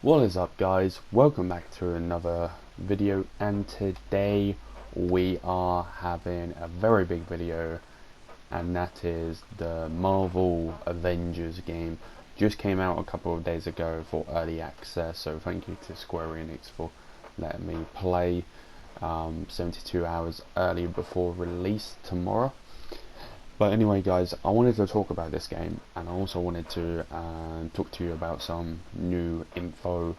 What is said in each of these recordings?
What is up, guys? Welcome back to another video, and today we are having a very big video, and that is the Marvel Avengers game. Just came out a couple of days ago for early access, so thank you to Square Enix for letting me play 72 hours early before release tomorrow. But anyway, guys, I wanted to talk about this game, and I also wanted to talk to you about some new info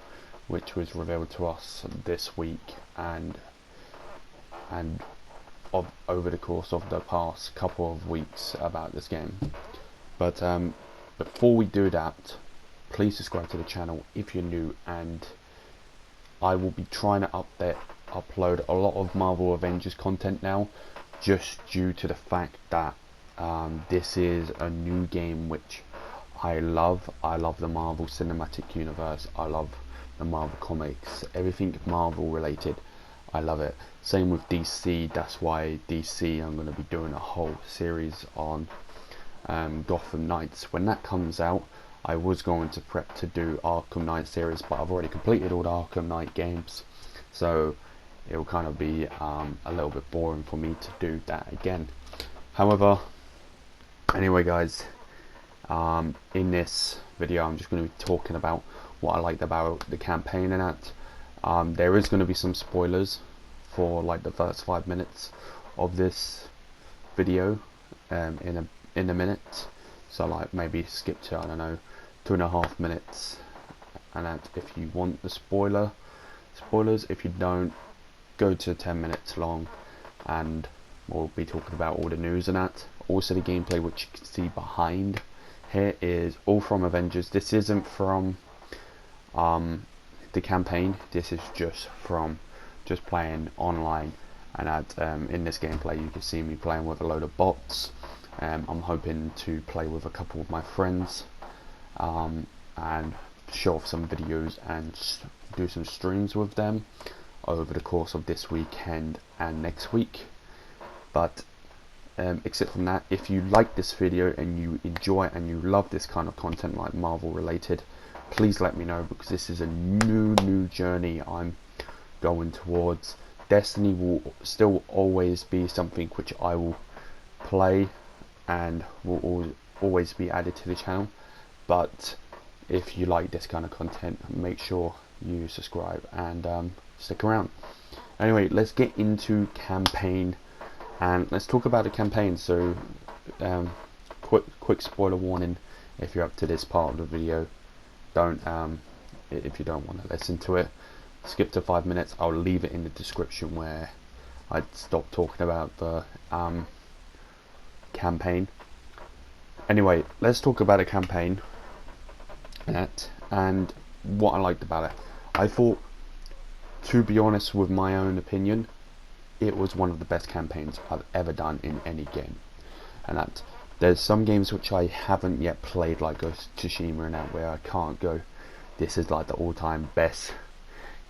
which was revealed to us this week and over the course of the past couple of weeks about this game. But before we do that, please subscribe to the channel if you're new, and I will be trying to upload a lot of Marvel Avengers content now, just due to the fact that this is a new game which I love. I love the Marvel Cinematic Universe. I love the Marvel comics. Everything Marvel related, I love it. Same with DC. That's why DC, I'm going to be doing a whole series on Gotham Knights. When that comes out, I was going to prep to do Arkham Knight series, but I've already completed all the Arkham Knight games, so it will kind of be a little bit boring for me to do that again. However, anyway, guys, in this video I'm just going to be talking about what I liked about the campaign and that. There is going to be some spoilers for like the first 5 minutes of this video in a minute, so like maybe skip to, I don't know, 2.5 minutes, and that if you want the spoilers. If you don't, go to 10 minutes long, and we'll be talking about all the news and that. Also, the gameplay which you can see behind here is all from Avengers. This isn't from the campaign. This is just from playing online, and in this gameplay you can see me playing with a load of bots. I'm hoping to play with a couple of my friends and show off some videos and do some streams with them over the course of this weekend and next week. But except from that, if you like this video and you enjoy and you love this kind of content like Marvel related, please let me know, because this is a new journey I'm going towards. Destiny will still always be something which I will play and will always be added to the channel, but if you like this kind of content, make sure you subscribe and stick around. Anyway, let's get into campaign. And let's talk about the campaign. So quick spoiler warning if you're up to this part of the video. Don't if you don't want to listen to it, skip to 5 minutes. I'll leave it in the description where I stopped talking about the campaign. Anyway, let's talk about the campaign and what I liked about it. I thought, to be honest, with my own opinion, it was one of the best campaigns I've ever done in any game. And that there's some games which I haven't yet played, like Ghost of Tsushima and that, where I can't go, this is like the all-time best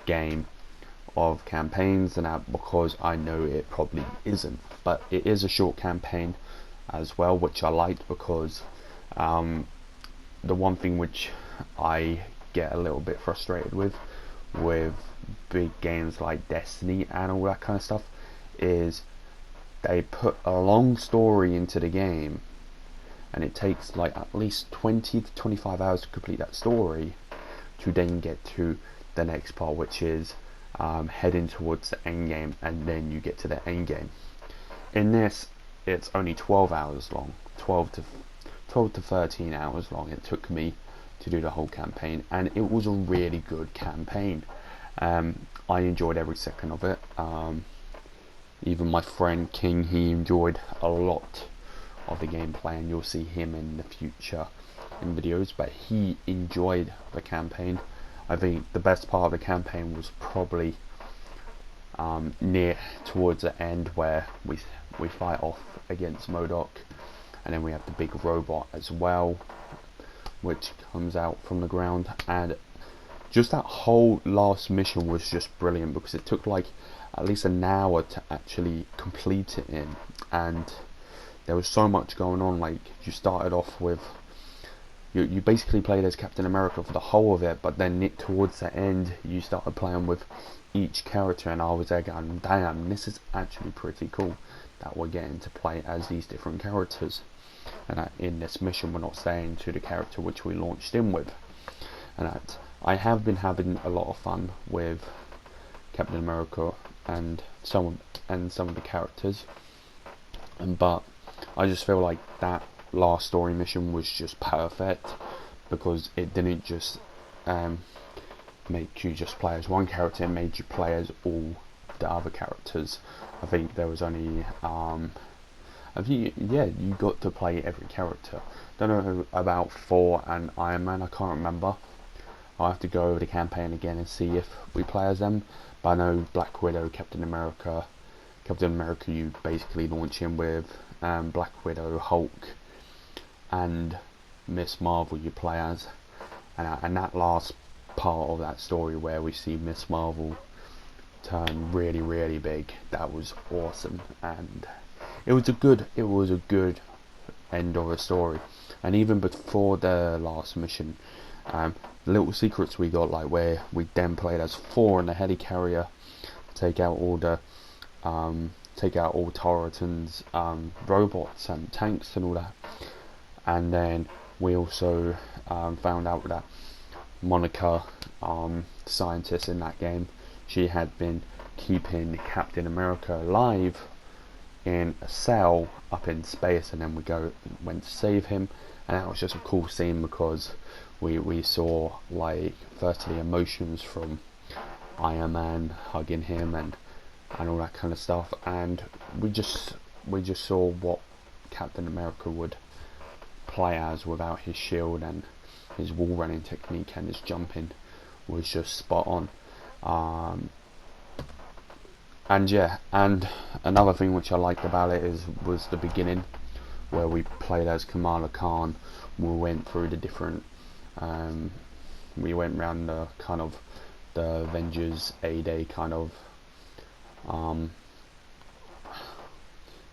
game of campaigns and that, because I know it probably isn't. But it is a short campaign as well, which I liked, because the one thing which I get a little bit frustrated with big games like Destiny and all that kind of stuff is they put a long story into the game, and it takes like at least 20 to 25 hours to complete that story to then get to the next part, which is heading towards the end game, and then you get to the end game. In this, it's only 12 hours long, 12 to 13 hours long it took me to do the whole campaign, and it was a really good campaign. I enjoyed every second of it. Even my friend King, he enjoyed a lot of the gameplay, and you'll see him in the future in videos, but he enjoyed the campaign. I think the best part of the campaign was probably near towards the end, where we fight off against MODOK, and then we have the big robot as well, which comes out from the ground. And just that whole last mission was just brilliant, because it took like at least an hour to actually complete it in, and there was so much going on. Like, you started off with you basically played as Captain America for the whole of it, but then towards the end you started playing with each character, and I was there going, damn, this is actually pretty cool that we're getting to play as these different characters. And in this mission we're not staying to the character which we launched in with. And I have been having a lot of fun with Captain America and some of the characters, but I just feel like that last story mission was just perfect, because it didn't just make you just play as one character, it made you play as all the other characters. I think there was only you got to play every character. Don't know about Thor and Iron Man, I can't remember. I'll have to go over the campaign again and see if we play as them. But I know Black Widow, Captain America you basically launch in with, Black Widow, Hulk and Miss Marvel you play as, and that last part of that story where we see Miss Marvel turn really, really big, that was awesome, and it was a good end of a story. And even before the last mission, little secrets we got, like where we then played as Thor in the helicarrier, take out all Taratan's robots and tanks and all that. And then we also found out that Monica, scientist in that game, she had been keeping Captain America alive in a cell up in space, and then went to save him. And that was just a cool scene, because we saw, like, firstly emotions from Iron Man hugging him and all that kind of stuff, and we just saw what Captain America would play as without his shield, and his wall running technique and his jumping was just spot on. And another thing which I liked about it was the beginning, where we played as Kamala Khan. We went through the different, we went around the kind of the Avengers A-Day kind of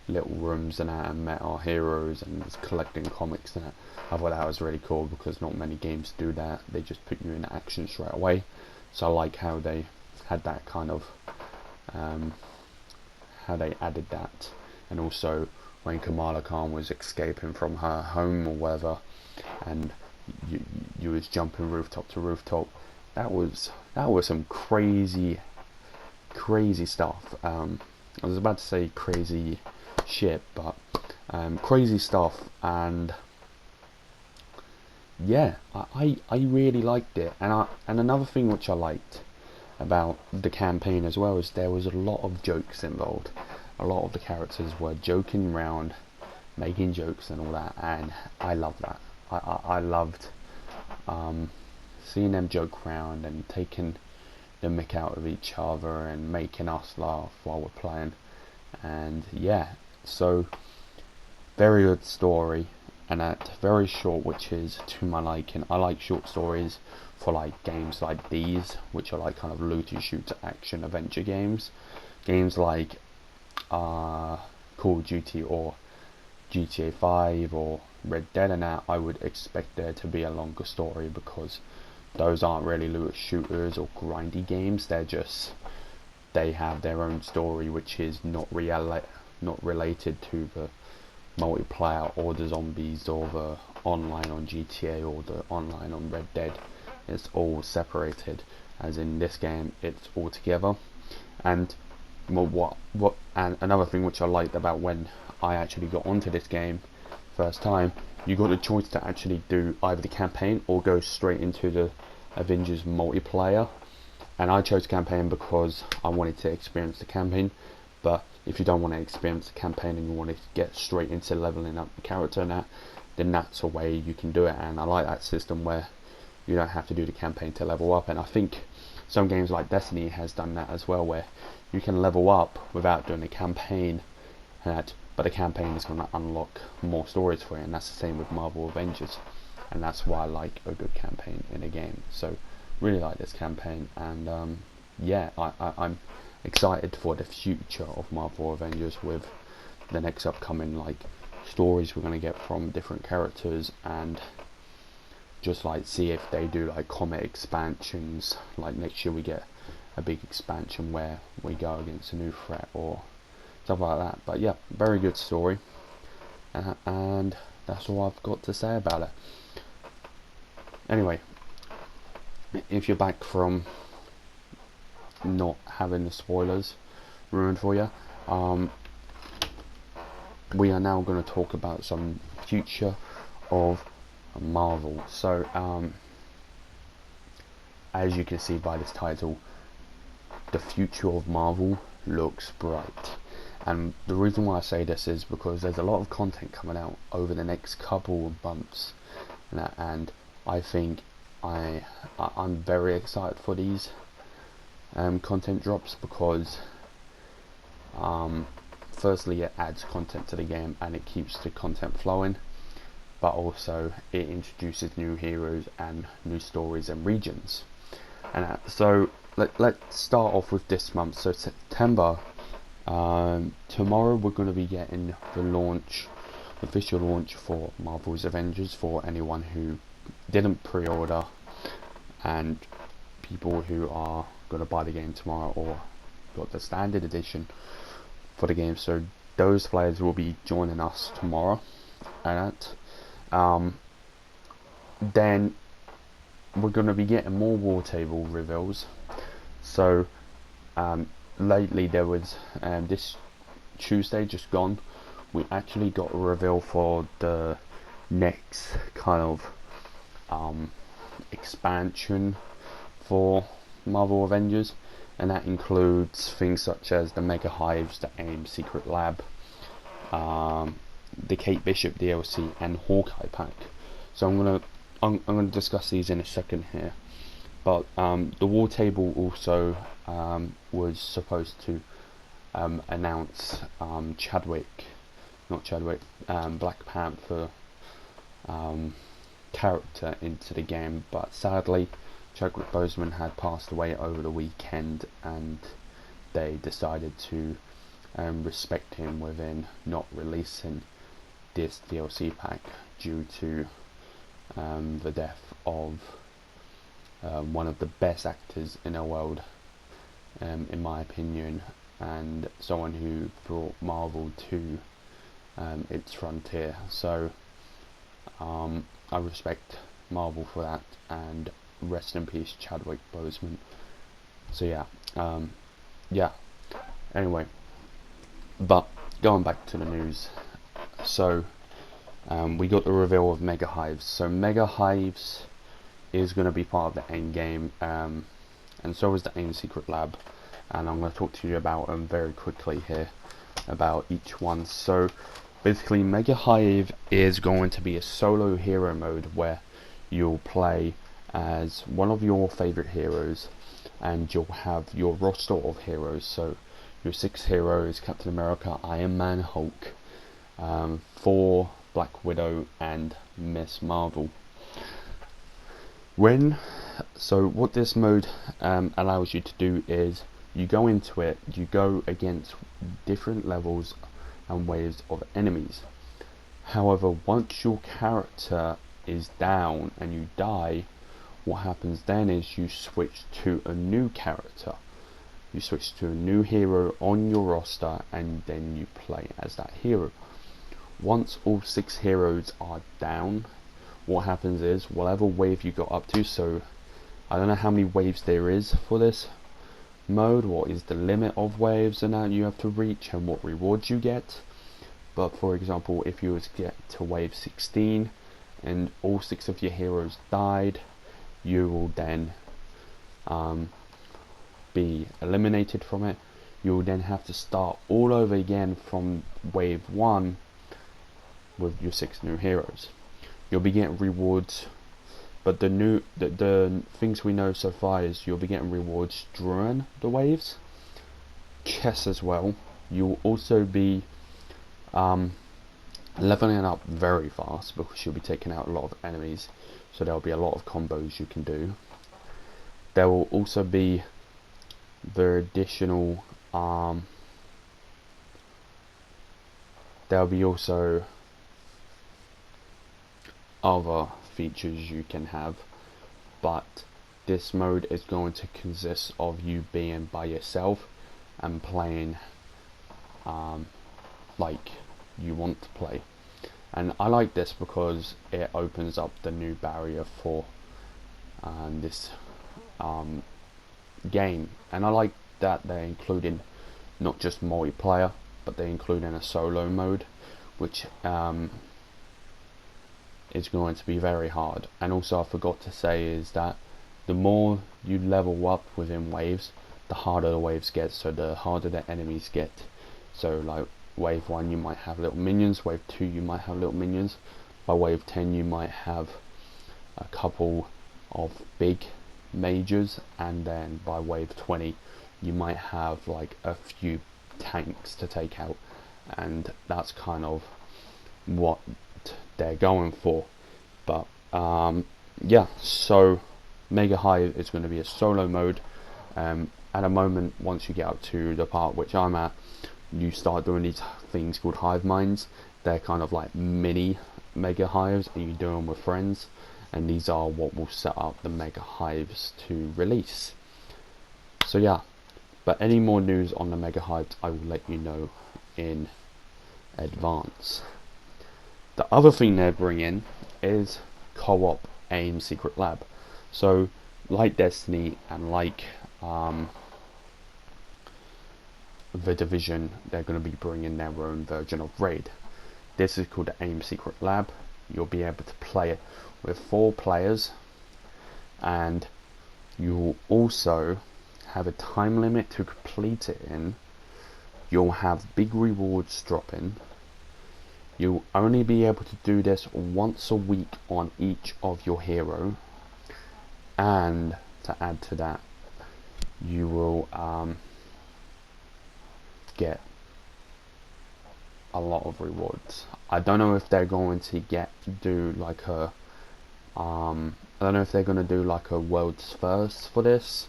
little rooms and that, and met our heroes and was collecting comics and that. I thought that was really cool, because not many games do that. They just put you in action straight away. So I like how they had that kind of how they added that. And also when Kamala Khan was escaping from her home or whatever, and you was jumping rooftop to rooftop, that was some crazy stuff. I was about to say crazy shit, but crazy stuff. And yeah, I really liked it. And another thing which I liked about the campaign as well is there was a lot of jokes involved. A lot of the characters were joking around, making jokes and all that, and I love that. I loved seeing them joke around and taking the mick out of each other and making us laugh while we're playing. And yeah, so very good story, and that very short, which is to my liking. I like short stories for like games like these, which are like kind of looty shooter action adventure games like Call of Duty or GTA 5 or Red Dead, and that I would expect there to be a longer story, because those aren't really looter shooters or grindy games. They have their own story, which is not related to the multiplayer or the zombies or the online on GTA or the online on Red Dead. It's all separated, as in this game it's all together. And and another thing which I liked about when I actually got onto this game first time, you got a choice to actually do either the campaign or go straight into the Avengers multiplayer, and I chose campaign because I wanted to experience the campaign. But if you don't want to experience the campaign and you want to get straight into leveling up the character and that, then that's a way you can do it. And I like that system where you don't have to do the campaign to level up. And I think some games like Destiny has done that as well, where you can level up without doing a campaign, but the campaign is going to unlock more stories for you. And that's the same with Marvel Avengers, and that's why I like a good campaign in a game. So really like this campaign, and yeah, I'm excited for the future of Marvel Avengers with the next upcoming like stories we're going to get from different characters, and just like see if they do like comet expansions. Like next year we get a big expansion where we go against a new threat or stuff like that. But yeah, very good story, and that's all I've got to say about it. Anyway, if you're back from not having the spoilers ruined for you, we are now going to talk about some future of Marvel. So as you can see by this title, the future of Marvel looks bright. And the reason why I say this is because there's a lot of content coming out over the next couple of months, and I think I'm very excited for these content drops, because firstly it adds content to the game and it keeps the content flowing, but also it introduces new heroes and new stories and regions. And so let's start off with this month. So September, tomorrow we're going to be getting the official launch for Marvel's Avengers for anyone who didn't pre-order, and people who are going to buy the game tomorrow or got the standard edition for the game. So those players will be joining us tomorrow. And then we're going to be getting more war table reveals. So lately there was this Tuesday just gone, we actually got a reveal for the next kind of expansion for Marvel Avengers, and that includes things such as the Mega Hives, the AIM Secret Lab, the Kate Bishop DLC, and Hawkeye pack. So I'm gonna discuss these in a second here. But the War Table also was supposed to announce Black Panther character into the game, but sadly Chadwick Boseman had passed away over the weekend, and they decided to respect him within not releasing this DLC pack due to the death of one of the best actors in the world, in my opinion, and someone who brought Marvel to its frontier. So I respect Marvel for that, and rest in peace Chadwick Boseman. So yeah, anyway, but going back to the news, so we got the reveal of Mega Hives. So Mega Hives is going to be part of the Endgame, and so is the AIM Secret Lab, and I'm going to talk to you about them very quickly here, about each one. So basically Mega Hive is going to be a solo hero mode where you'll play as one of your favorite heroes, and you'll have your roster of heroes. So your 6 heroes: Captain America, Iron Man, Hulk, Thor, Black Widow, and Miss Marvel. So what this mode allows you to do is you go into it, you go against different levels and waves of enemies. However, once your character is down and you die, what happens then is you switch to a new character. You switch to a new hero on your roster, and then you play as that hero. Once all 6 heroes are down, what happens is whatever wave you got up to, so I don't know how many waves there is for this mode, what is the limit of waves and that you have to reach and what rewards you get, but for example, if you was to get to wave 16 and all 6 of your heroes died, you will then be eliminated from it. You will then have to start all over again from wave 1 with your 6 new heroes. You'll be getting rewards, but the things we know so far is you'll be getting rewards during the waves, chests as well. You'll also be leveling up very fast because you'll be taking out a lot of enemies, so there'll be a lot of combos you can do. There will also be the additional there'll be also other features you can have, but this mode is going to consist of you being by yourself and playing like you want to play. And I like this because it opens up the new barrier for this game, and I like that they're including not just multiplayer, but they're including a solo mode, which is going to be very hard. And also, I forgot to say is that the more you level up within waves, the harder the waves get, so the harder the enemies get. So like wave 1 you might have little minions, wave 2 you might have little minions, by wave 10 you might have a couple of big majors, and then by wave 20 you might have like a few tanks to take out, and that's kind of what they're going for. But yeah, so Mega Hive is going to be a solo mode. At the moment, once you get up to the part which I'm at, you start doing these things called hive minds. They're kind of like mini mega hives, and you do them with friends, and these are what will set up the mega hives to release. So yeah, but any more news on the mega hives I will let you know in advance. The other thing they're bringing is co-op AIM Secret Lab. So like Destiny and like The Division, they're going to be bringing their own version of Raid. This is called the AIM Secret Lab. You'll be able to play it with 4 players, and you'll also have a time limit to complete it in. You'll have big rewards dropping. You'll only be able to do this once a week on each of your hero, and to add to that, you will get a lot of rewards. I don't know if they're going to do like a I don't know if they're going to do like a world's first for this,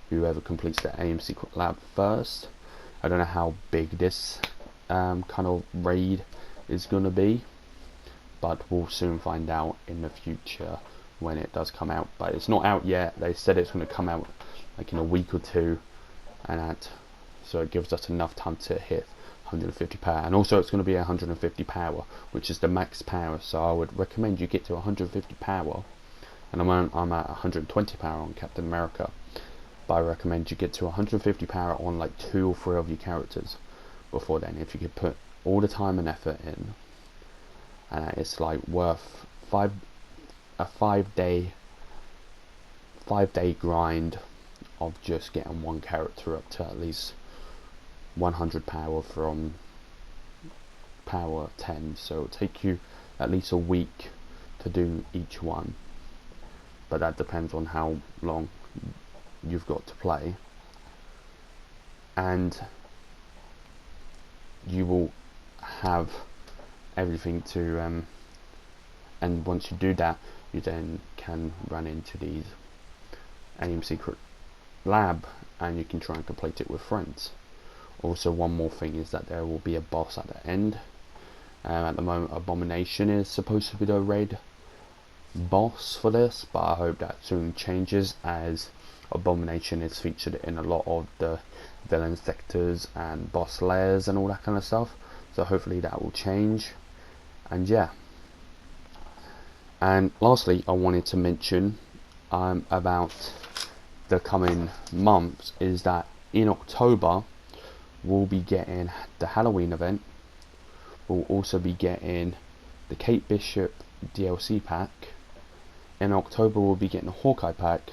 whoever completes the AIM Secret Lab first. I don't know how big this kind of raid is going to be, but we'll soon find out in the future when it does come out. But it's not out yet. They said it's going to come out like in a week or two, and that, so it gives us enough time to hit 150 power. And also it's going to be 150 power, which is the max power, so I would recommend you get to 150 power. And I'm at 120 power on Captain America, but I recommend you get to 150 power on like 2 or 3 of your characters before then, if you could put all the time and effort in. And it's like worth a 5 day grind of just getting one character up to at least 100 power from power 10. So it'll take you at least a week to do each one, but that depends on how long you've got to play. And you will have everything to and once you do that, you then can run into these AIM Secret Lab, and you can try and complete it with friends. Also, one more thing is that there will be a boss at the end. At the moment, Abomination is supposed to be the raid boss for this, but I hope that soon changes, as Abomination is featured in a lot of the villain sectors and boss layers and all that kind of stuff. So hopefully that will change. And yeah. And lastly, I wanted to mention about the coming months is that in October we'll be getting the Halloween event. We'll also be getting the Kate Bishop DLC pack. In October we'll be getting the Hawkeye pack,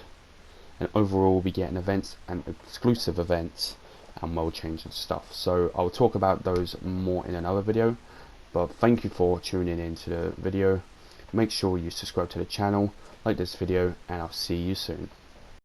and overall we'll be getting events and exclusive events and world changing stuff. So I'll talk about those more in another video, but thank you for tuning into the video. Make sure you subscribe to the channel, like this video, and I'll see you soon.